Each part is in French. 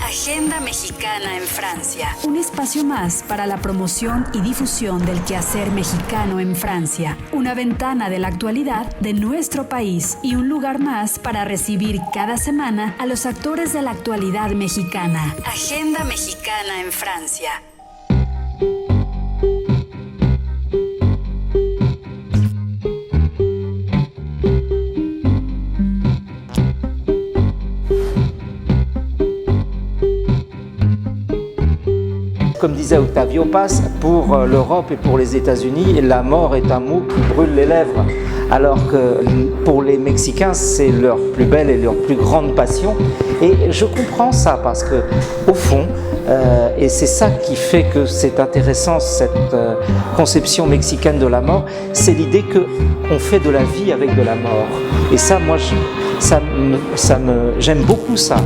Agenda Mexicana en Francia. Un espacio más para la promoción y difusión del quehacer mexicano en Francia. Una ventana de la actualidad de nuestro país y un lugar más para recibir cada semana a los actores de la actualidad mexicana. Agenda Mexicana en Francia. Comme disait Octavio Paz, pour l'Europe et pour les États-Unis, la mort est un mot qui brûle les lèvres. Alors que pour les Mexicains, c'est leur plus belle et leur plus grande passion. Et je comprends ça parce que, au fond, et c'est ça qui fait que c'est intéressant, cette conception mexicaine de la mort, c'est l'idée qu'on fait de la vie avec de la mort. Et ça, moi, j'aime beaucoup ça.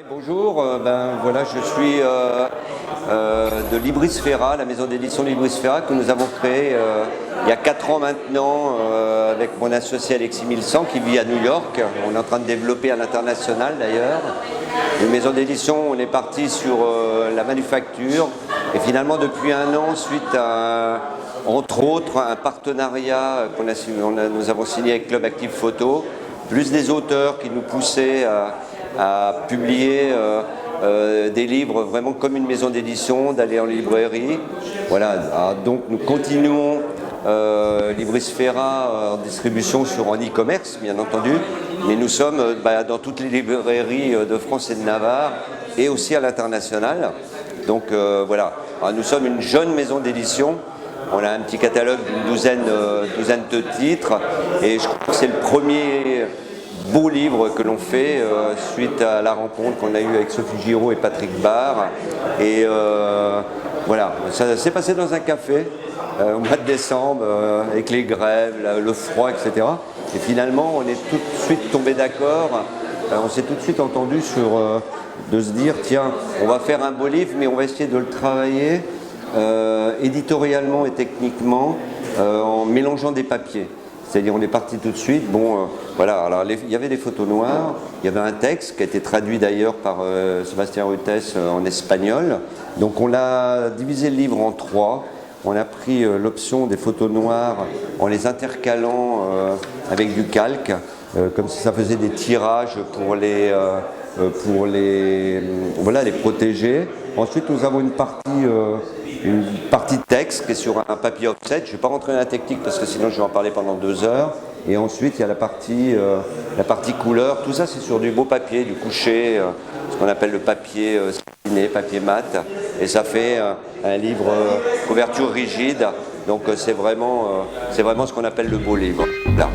Bonjour, voilà, je suis de Librisfera, la maison d'édition Librisfera que nous avons créée il y a 4 ans maintenant avec mon associé Alexis Milsan qui vit à New York. On est en train de développer à l'international d'ailleurs. Une maison d'édition, on est parti sur la manufacture et finalement depuis un an, suite à entre autres un partenariat nous avons signé avec Club Active Photo, plus des auteurs qui nous poussaient à publier des livres vraiment comme une maison d'édition, d'aller en librairie. Voilà, donc nous continuons Librisfera en distribution en e-commerce bien entendu, mais nous sommes dans toutes les librairies de France et de Navarre et aussi à l'international. Donc voilà, alors, nous sommes une jeune maison d'édition. On a un petit catalogue d'une douzaine de titres et je crois que c'est le premier beau livre que l'on fait suite à la rencontre qu'on a eue avec Sophie Giraud et Patrick Barre. Et voilà, ça s'est passé dans un café au mois de décembre avec les grèves, le froid, etc. Et finalement, on est tout de suite tombé d'accord, on s'est tout de suite entendu de se dire, tiens, on va faire un beau livre, mais on va essayer de le travailler éditorialement et techniquement en mélangeant des papiers. C'est-à-dire on est parti tout de suite, voilà, alors il y avait des photos noires, il y avait un texte qui a été traduit d'ailleurs par Sébastien Rutès en espagnol. Donc on a divisé le livre en 3, on a pris l'option des photos noires en les intercalant avec du calque, comme si ça faisait des tirages pour les protéger. Ensuite nous avons une partie texte qui est sur un papier offset. Je ne vais pas rentrer dans la technique parce que sinon je vais en parler pendant 2 heures. Et ensuite il y a la partie couleur. Tout ça c'est sur du beau papier, du coucher, ce qu'on appelle le papier satiné, papier mat. Et ça fait un livre couverture rigide. Donc c'est vraiment ce qu'on appelle le beau livre. Là.